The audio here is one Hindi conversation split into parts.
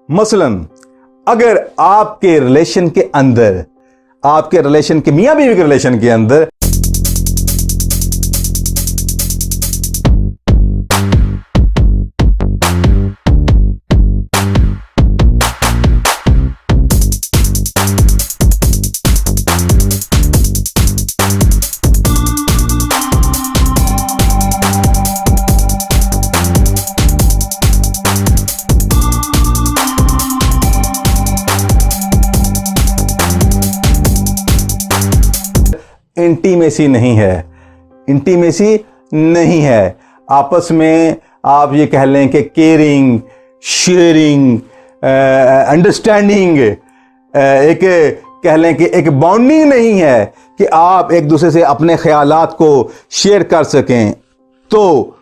मसलन अगर आपके रिलेशन के अंदर, आपके रिलेशन के मियां बीवी के रिलेशन के अंदर इंटीमेसी नहीं है, आपस में आप ये कह लें कि केयरिंग, शेयरिंग, अंडरस्टैंडिंग, एक कह लें कि एक बॉन्डिंग नहीं है कि आप एक दूसरे से अपने ख्यालात को शेयर कर सकें, तो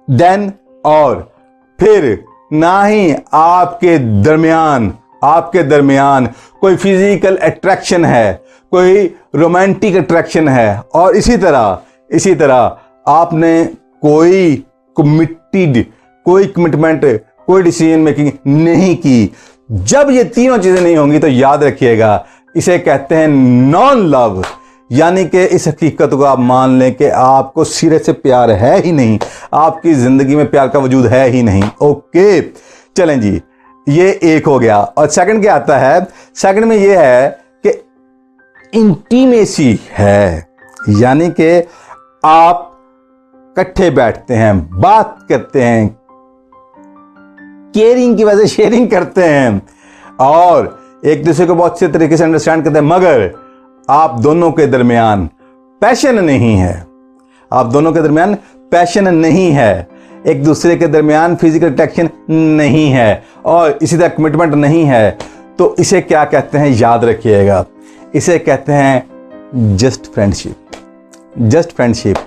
देन और फिर ना ही आपके दरमियान कोई फिजिकल अट्रैक्शन है, कोई रोमांटिक अट्रैक्शन है, और इसी तरह आपने कोई कमिटमेंट, कोई डिसीजन मेकिंग नहीं की। जब ये तीनों चीजें नहीं होंगी तो याद रखिएगा, इसे कहते हैं नॉन लव, यानी कि इस हकीकत को आप मान लें कि आपको सिरे से प्यार है ही नहीं, आपकी जिंदगी में प्यार का वजूद है ही नहीं। ओके, चलें जी, ये एक हो गया। और सेकंड क्या आता है? सेकंड में ये है कि इंटीमेसी है, यानी कि आप इकट्ठे बैठते हैं, बात करते हैं, केयरिंग की वजह से शेयरिंग करते हैं और एक दूसरे को बहुत अच्छे तरीके से अंडरस्टैंड करते हैं, मगर आप दोनों के दरमियान पैशन नहीं है, एक दूसरे के दरमियान फिजिकल अट्रैक्शन नहीं है, और इसी तरह कमिटमेंट नहीं है, तो इसे क्या कहते हैं? याद रखिएगा, इसे कहते हैं जस्ट फ्रेंडशिप।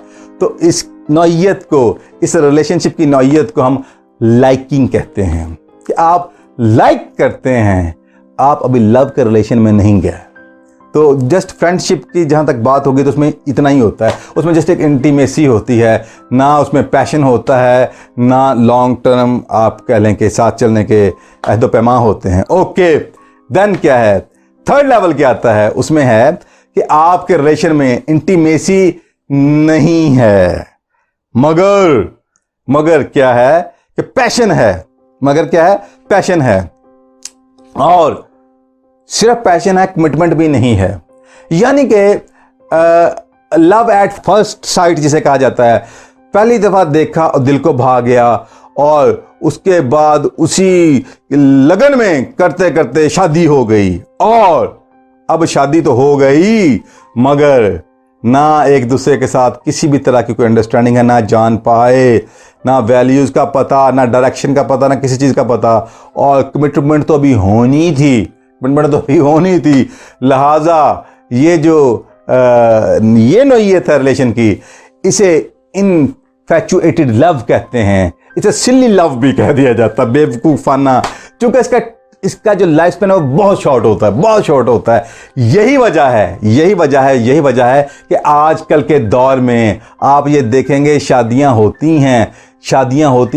तो इस नौइयत को, इस रिलेशनशिप की नौइयत को हम लाइकिंग कहते हैं, कि आप लाइक करते हैं, आप अभी लव के रिलेशन में नहीं गए। तो जस्ट फ्रेंडशिप की जहाँ तक बात होगी तो उसमें इतना ही होता है, उसमें जस्ट एक इंटीमेसी होती है, ना उसमें पैशन होता है, ना लॉन्ग टर्म आप कह लें कि साथ चलने के अहदो पैमा होते हैं। ओके, देन क्या है? थर्ड लेवल क्या आता है? उसमें है कि आपके रिलेशन में इंटीमेसी नहीं है, मगर क्या है कि पैशन है, और सिर्फ पैशन है, कमिटमेंट भी नहीं है, यानी कि लव एट फर्स्ट साइट जिसे कहा जाता है, पहली दफा देखा और दिल को भा गया, और उसके बाद उसी लगन में करते करते शादी हो गई, और अब शादी तो हो गई मगर ना एक दूसरे के साथ किसी भी तरह की कोई अंडरस्टैंडिंग है, ना जान पाए, ना वैल्यूज का पता, ना डायरेक्शन का पता, ना किसी चीज का पता, और कमिटमेंट तो अभी होनी थी, लिहाजा ये जो ये नौइयत है रिलेशन की, इसे इनफैचुएटेड लव कहते हैं, इसे सिली लव भी कह दिया जाता है, बेवकूफाना, क्योंकि इसका जो लाइफ स्पैन है वो बहुत शॉर्ट होता है। यही वजह है कि आजकल के दौर में आप ये देखेंगे शादियां होती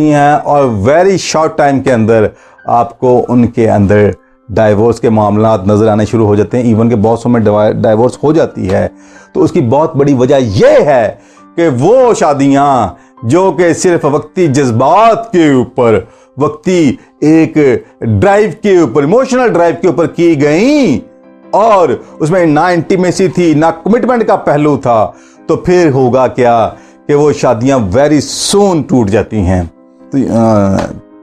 हैं और वेरी शॉर्ट टाइम के अंदर आपको उनके अंदर डाइवोर्स के मामला नजर आने शुरू हो जाते हैं, इवन के बहुत समय डाइवोर्स हो जाती है। तो उसकी बहुत बड़ी वजह यह है कि वो शादियां जो कि सिर्फ वक्ती जज्बात के ऊपर, वक्ती एक ड्राइव के ऊपर, इमोशनल ड्राइव के ऊपर की गई, और उसमें ना इंटीमेसी थी, ना कमिटमेंट का पहलू था, तो फिर होगा क्या कि वो शादियां वेरी सून टूट जाती हैं।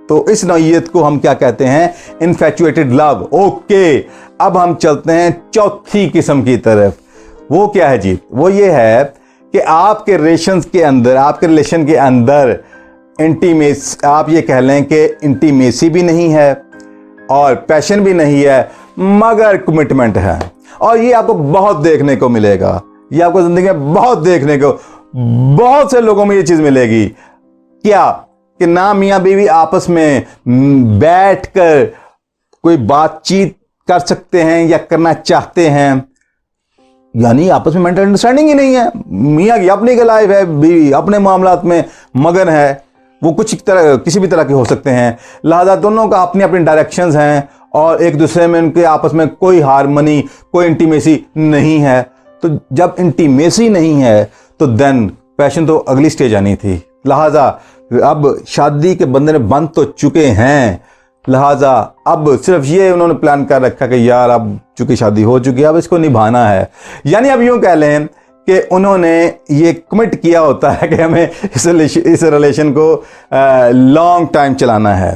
तो इस नौइयत को हम क्या कहते हैं? इनफैचुएटेड लव। ओके, अब हम चलते हैं चौथी किस्म की तरफ। वो क्या है जी? वो ये है कि आपके रिलेशन के अंदर इंटीमेसी, आप ये कह लें कि इंटीमेसी भी नहीं है और पैशन भी नहीं है, मगर कमिटमेंट है। और ये आपको बहुत देखने को मिलेगा, ये आपको जिंदगी में बहुत से लोगों में ये चीज मिलेगी। क्या कि ना मियां बीवी आपस में बैठकर कोई बातचीत कर सकते हैं या करना चाहते हैं, यानी आपस में मेंटल अंडरस्टैंडिंग ही नहीं है। मियां की अपनी लाइफ है, बीवी अपने मामलात में मगन है, वो कुछ तरह किसी भी तरह के हो सकते हैं। लिहाजा दोनों का अपनी अपनी डायरेक्शंस हैं और एक दूसरे में उनके आपस में कोई हारमनी, कोई इंटीमेसी नहीं है। तो जब इंटीमेसी नहीं है तो देन पैशन तो अगली स्टेज आनी थी। लिहाजा अब शादी के बंधन में बंध तो चुके हैं, लिहाजा अब सिर्फ ये उन्होंने प्लान कर रखा कि यार अब चूंकि शादी हो चुकी है अब इसको निभाना है। यानी अब यूं कह लें कि उन्होंने ये कमिट किया होता है कि हमें इस रिलेशन को लॉन्ग टाइम चलाना है।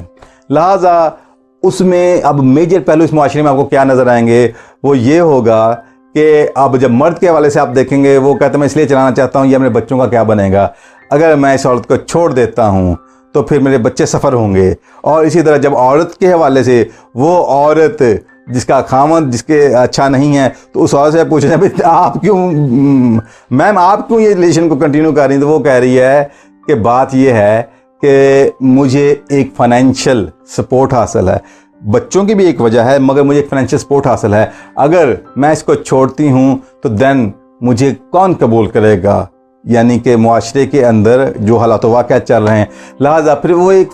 लिहाजा उसमें अब मेजर पहलू इस मुआशरे में आपको क्या नज़र आएंगे, वो ये होगा कि अब जब मर्द के हवाले से आप देखेंगे, वो कहते हैं मैं इसलिए चलाना चाहता हूँ, ये मेरे बच्चों का क्या बनेगा, अगर मैं इस औरत को छोड़ देता हूँ तो फिर मेरे बच्चे सफ़र होंगे। और इसी तरह जब औरत के हवाले से, वो औरत जिसका खामद जिसके अच्छा नहीं है, तो उस औरत से पूछ रहे हैं भाई आप क्यों, मैम आप क्यों ये रिलेशन को कंटिन्यू कर रही हैं, तो वो कह रही है कि बात ये है कि मुझे एक फाइनेंशियल सपोर्ट हासिल है, बच्चों की भी एक वजह है, मगर मुझे एक फाइनेंशियल सपोर्ट हासिल है। अगर मैं इसको छोड़ती हूँ तो देन मुझे कौन कबूल करेगा, यानी कि मुआशरे के अंदर जो हालात वाक़या चल रहे हैं। लिहाजा फिर वो एक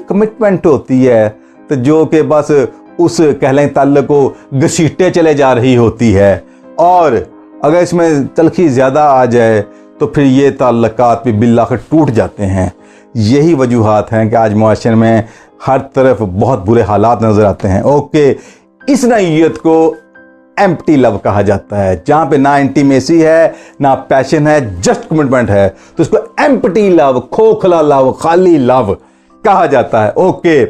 कमिटमेंट होती है, तो जो कि बस उस कह लें ताल्लुक़ को घसीटते चले जा रही होती है। और अगर इसमें तलखी ज़्यादा आ जाए तो फिर ये ताल्लुकात भी बिल्लाखिर टूट जाते हैं। यही वजूहात हैं कि आज मुआशरे में हर तरफ बहुत बुरे हालात नज़र आते हैं। ओके, इस नौइयत को एम्प्टी लव कहा जाता है, जहाँ पे ना इंटीमेसी है ना पैशन है, जस्ट कमिटमेंट है, तो इसको एम्प्टी लव, खोखला लव, खाली लव कहा जाता है। ओके,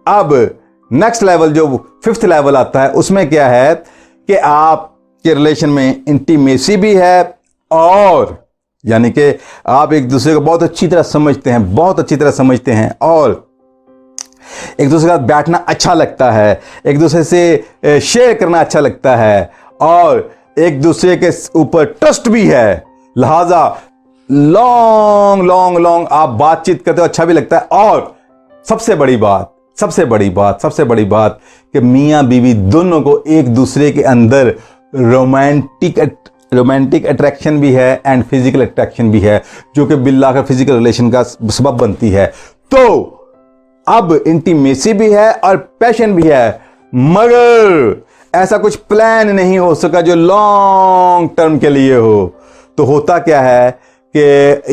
अब नेक्स्ट लेवल जो 5th लेवल आता है, उसमें क्या है कि आपके रिलेशन में इंटीमेसी भी है और यानी कि आप एक दूसरे को बहुत अच्छी तरह समझते हैं, बहुत अच्छी तरह समझते हैं, और एक दूसरे के साथ बैठना अच्छा लगता है, एक दूसरे से शेयर करना अच्छा लगता है, और एक दूसरे के ऊपर ट्रस्ट भी है। लिहाजा लॉन्ग आप बातचीत करते हो, अच्छा भी लगता है। और सबसे बड़ी बात कि मियाँ बीवी दोनों को एक दूसरे के अंदर रोमांटिक अट्रैक्शन भी है एंड फिजिकल अट्रैक्शन भी है, जो कि बिल्लाह फिजिकल रिलेशन का सबब बनती है। तो अब इंटीमेसी भी है और पैशन भी है, मगर ऐसा कुछ प्लान नहीं हो सका जो लॉन्ग टर्म के लिए हो। तो होता क्या है कि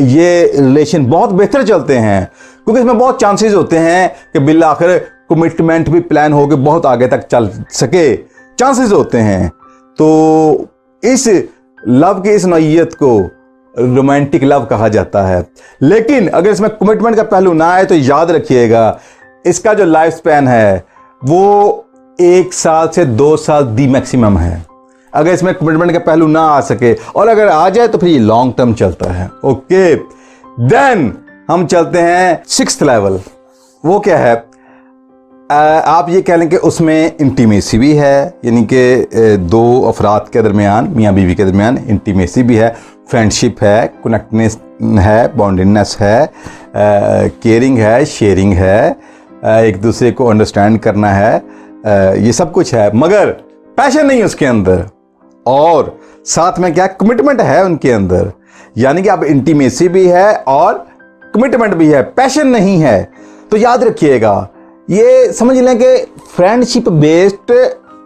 ये रिलेशन बहुत बेहतर चलते हैं, क्योंकि इसमें बहुत चांसेस होते हैं कि बिल्लाखिर कमिटमेंट भी प्लान हो के बहुत आगे तक चल सके, चांसेस होते हैं। तो इस लव की इस नौइयत को रोमांटिक लव कहा जाता है। लेकिन अगर इसमें कमिटमेंट का पहलू ना आए तो याद रखिएगा, इसका जो लाइफ स्पैन है वो 1 साल से 2 साल दी मैक्सिमम है, अगर इसमें कमिटमेंट का पहलू ना आ सके, और अगर आ जाए तो फिर ये लॉन्ग टर्म चलता है। ओके, देन हम चलते हैं 6th लेवल। वो क्या है, आप ये कह लें कि उसमें इंटीमेसी भी है, यानी कि 2 अफराद के दरमियान, मियाँ बीवी के दरमियान इंटीमेसी भी है, फ्रेंडशिप है, कनेक्टनेस है, बॉन्डिंगनेस है, केयरिंग है, शेयरिंग है, एक दूसरे को अंडरस्टैंड करना है, ये सब कुछ है, मगर पैशन नहीं उसके अंदर। और साथ में क्या, कमिटमेंट है उनके अंदर, यानी कि अब इंटीमेसी भी है और कमिटमेंट भी है, पैशन नहीं है। तो याद रखिएगा, ये समझ लें कि friendship based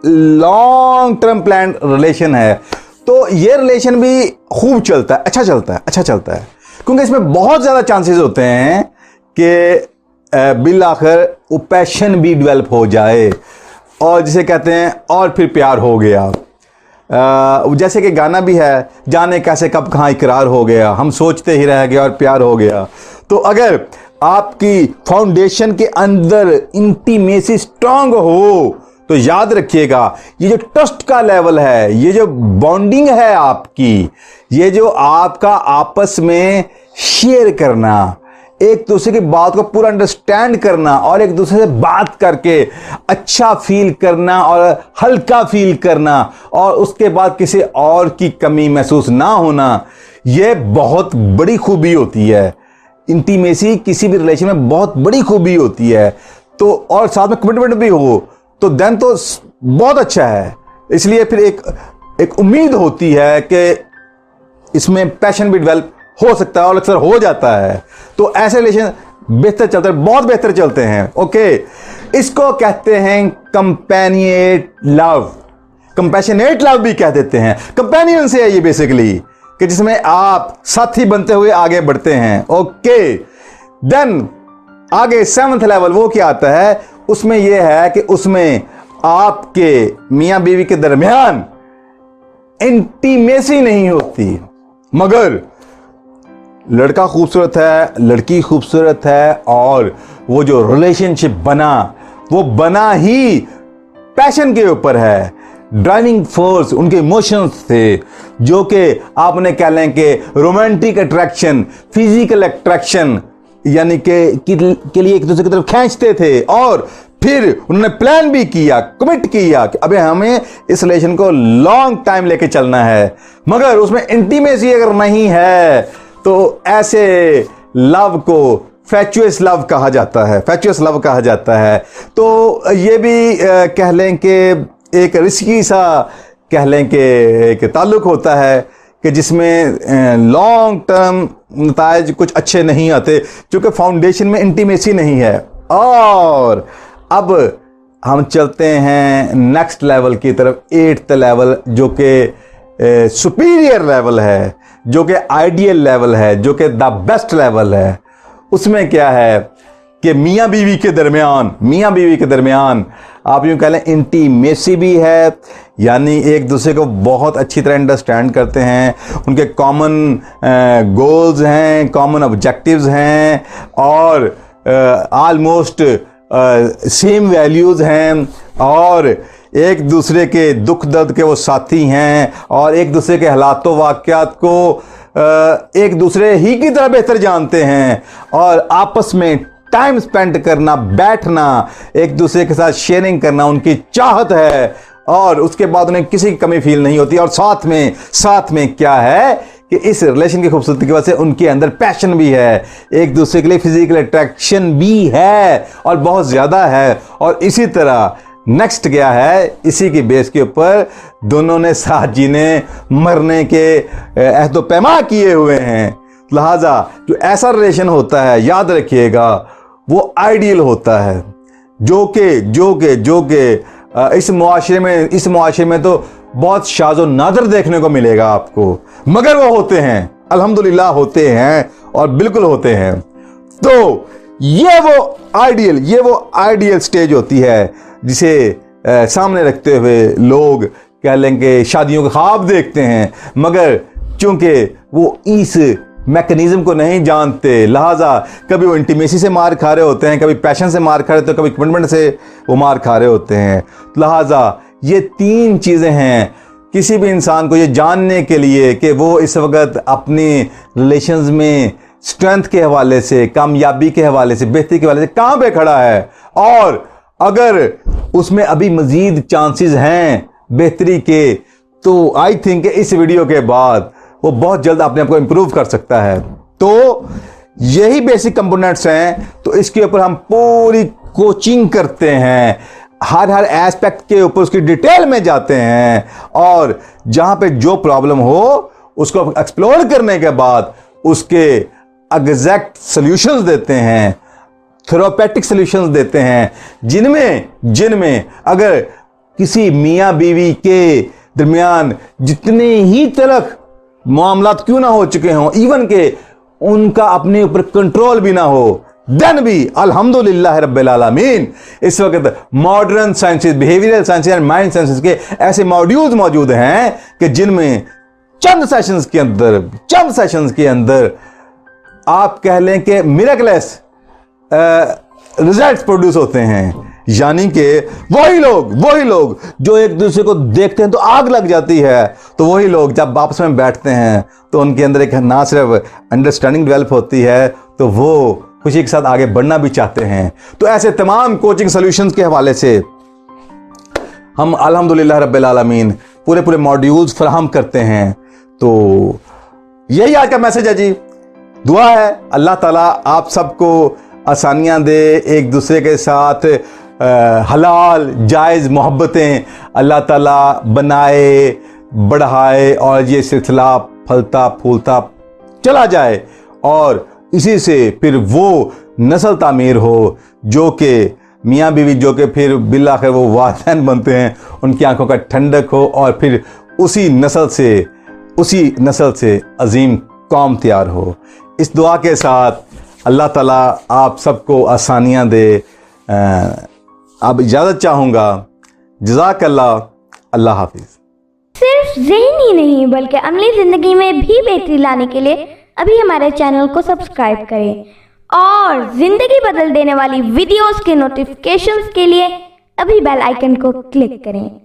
long term plan relation है। तो ये रिलेशन भी खूब चलता है, अच्छा चलता है, क्योंकि इसमें बहुत ज़्यादा चांसेस होते हैं कि बिल आखिर वो पैशन भी डेवलप हो जाए, और जिसे कहते हैं और फिर प्यार हो गया। जैसे कि गाना भी है, जाने कैसे कब कहाँ इकरार हो गया, हम सोचते ही रह गए और प्यार हो गया। तो अगर आपकी फाउंडेशन के अंदर इंटीमेसी स्ट्रांग हो तो याद रखिएगा, ये जो ट्रस्ट का लेवल है, ये जो बॉन्डिंग है आपकी, ये जो आपका आपस में शेयर करना, एक दूसरे की बात को पूरा अंडरस्टैंड करना और एक दूसरे से बात करके अच्छा फील करना और हल्का फील करना, और उसके बाद किसी और की कमी महसूस ना होना, ये बहुत बड़ी खूबी होती है। इंटीमेसी किसी भी रिलेशन में बहुत बड़ी खूबी होती है। तो और साथ में कमिटमेंट भी हो तो देन तो बहुत अच्छा है। इसलिए फिर एक उम्मीद होती है कि इसमें पैशन भी डेवलप हो सकता है और अक्सर हो जाता है। तो ऐसे रिलेशन बेहतर चलते हैं, बहुत बेहतर चलते हैं। ओके, इसको कहते हैं कंपेनिएट लव, कंपैशनेट लव भी कह देते हैं। कंपेनियन से है ये बेसिकली, कि जिसमें आप साथी बनते हुए आगे बढ़ते हैं। ओके, देन आगे 7th लेवल वो क्या आता है, उसमें यह है कि उसमें आपके मियां बीवी के दरमियान इंटीमेसी नहीं होती, मगर लड़का खूबसूरत है, लड़की खूबसूरत है, और वो जो रिलेशनशिप बना वो बना ही पैशन के ऊपर है। ड्राइविंग फोर्स उनके इमोशंस थे, जो कि आपने कह लें कि रोमांटिक अट्रैक्शन, फिजिकल अट्रैक्शन यानी के लिए एक दूसरे की तरफ खींचते थे, और फिर उन्होंने प्लान भी किया, कमिट किया कि अबे हमें इस रिलेशन को लॉन्ग टाइम लेके चलना है, मगर उसमें इंटीमेसी अगर नहीं है तो ऐसे लव को फैचुअस लव कहा जाता है, फैचुअस लव कहा जाता है। तो ये भी कह लें कि एक रिस्की सा कह लें कि एक ताल्लुक होता है कि जिसमें लॉन्ग टर्म नताइज कुछ अच्छे नहीं आते, क्योंकि फाउंडेशन में इंटीमेसी नहीं है। और अब हम चलते हैं नेक्स्ट लेवल की तरफ, 8th लेवल, जो कि सुपीरियर लेवल है, जो कि आइडियल लेवल है, जो कि द बेस्ट लेवल है। उसमें क्या है कि मियाँ बीवी के दरमियान आप यूँ कह लें इंटीमेसी भी है, यानी एक दूसरे को बहुत अच्छी तरह अंडरस्टैंड करते हैं, उनके कॉमन गोल्स हैं, कॉमन ऑब्जेक्टिव्स हैं, और ऑलमोस्ट सेम वैल्यूज़ हैं, और एक दूसरे के दुख दर्द के वो साथी हैं, और एक दूसरे के हालातों वाक़यात को एक दूसरे ही की तरह बेहतर जानते हैं, और आपस में टाइम स्पेंड करना, बैठना, एक दूसरे के साथ शेयरिंग करना उनकी चाहत है, और उसके बाद उन्हें किसी की कमी फील नहीं होती। और साथ में क्या है कि इस रिलेशन की खूबसूरती की वजह से उनके अंदर पैशन भी है, एक दूसरे के लिए फिजिकल अट्रैक्शन भी है, और बहुत ज़्यादा है। और इसी तरह नेक्स्ट क्या है, इसी की बेस के ऊपर दोनों ने साथ जीने मरने के अहद पैमा किए हुए हैं। लिहाजा जो ऐसा रिलेशन होता है, याद रखिएगा, वो आइडियल होता है, जो कि इस मुआशरे में तो बहुत शाज़ो नादर देखने को मिलेगा आपको, मगर वो होते हैं, अल्हम्दुलिल्लाह होते हैं, और बिल्कुल होते हैं। तो ये वो आइडियल स्टेज होती है जिसे सामने रखते हुए लोग कह लेंगे शादियों के ख्वाब देखते हैं, मगर चूंकि वो इस मैकेनिज्म को नहीं जानते, लिहाजा कभी वो इंटीमेसी से मार खा रहे होते हैं, कभी पैशन से मार खा रहे होते हैं, कभी कमिटमेंट से वो मार खा रहे होते हैं। लिहाजा ये 3 चीज़ें हैं किसी भी इंसान को ये जानने के लिए कि वो इस वक्त अपनी रिलेशंस में स्ट्रेंथ के हवाले से, कामयाबी के हवाले से, बेहतरी के हवाले से कहाँ पे खड़ा है, और अगर उसमें अभी मज़ीद चांसेस हैं बेहतरी के, तो आई थिंक इस वीडियो के बाद वो बहुत जल्द अपने आप को इम्प्रूव कर सकता है। तो यही बेसिक कंपोनेंट्स हैं। तो इसके ऊपर हम पूरी कोचिंग करते हैं, हर एस्पेक्ट के ऊपर उसकी डिटेल में जाते हैं, और जहाँ पे जो प्रॉब्लम हो उसको एक्सप्लोर करने के बाद उसके एग्जैक्ट सॉल्यूशंस देते हैं, थेरापेटिक सॉल्यूशंस देते हैं, जिनमें अगर किसी मियाँ बीवी के दरमियान जितने ही तलख मामलात क्यों ना हो चुके हों, इवन के उनका अपने ऊपर कंट्रोल भी ना हो, देन भी अल्हम्दुलिल्लाह रब्बिल आलमीन इस वक्त modern sciences, behavioural sciences and mind sciences के ऐसे मॉड्यूल्स मौजूद हैं कि जिनमें चंद सेशंस के अंदर आप कह लें कि मिरेकलेस रिजल्ट्स प्रोड्यूस होते हैं। यानी कि वही लोग जो एक दूसरे को देखते हैं तो आग लग जाती है, तो वही लोग जब आपस में बैठते हैं तो उनके अंदर एक ना सिर्फ अंडरस्टैंडिंग डेवलप होती है, तो वो खुशी के साथ आगे बढ़ना भी चाहते हैं। तो ऐसे तमाम कोचिंग सॉल्यूशंस के हवाले से हम अल्हम्दुलिल्लाह रब्बिल आलमीन पूरे मॉड्यूल्स फराहम करते हैं। तो यही आज का मैसेज है जी। दुआ है अल्लाह ताला आप सबको आसानियाँ दे, एक दूसरे के साथ हलाल जायज़ मोहब्बतें अल्लाह ताला बनाए, बढ़ाए, और ये सिलसिला फलता फूलता चला जाए, और इसी से फिर वो नस्ल तामीर हो, जो कि मियाँ बीवी जो कि फिर बिल आखिर वो वालिदैन बनते हैं, उनकी आंखों का ठंडक हो और फिर उसी नस्ल से अजीम कौम तैयार हो। इस दुआ के साथ अल्लाह ताला आप सबको आसानियाँ दे। अब इजाज़त चाहूँगा। जज़ाकल्लाह। अल्लाह हाफिज़। सिर्फ ज़हनी नहीं बल्कि अमली ज़िंदगी में भी बेहतरी लाने के लिए अभी हमारे चैनल को सब्सक्राइब करें और ज़िंदगी बदल देने वाली वीडियोस के नोटिफिकेशंस के लिए अभी बेल आइकन को क्लिक करें।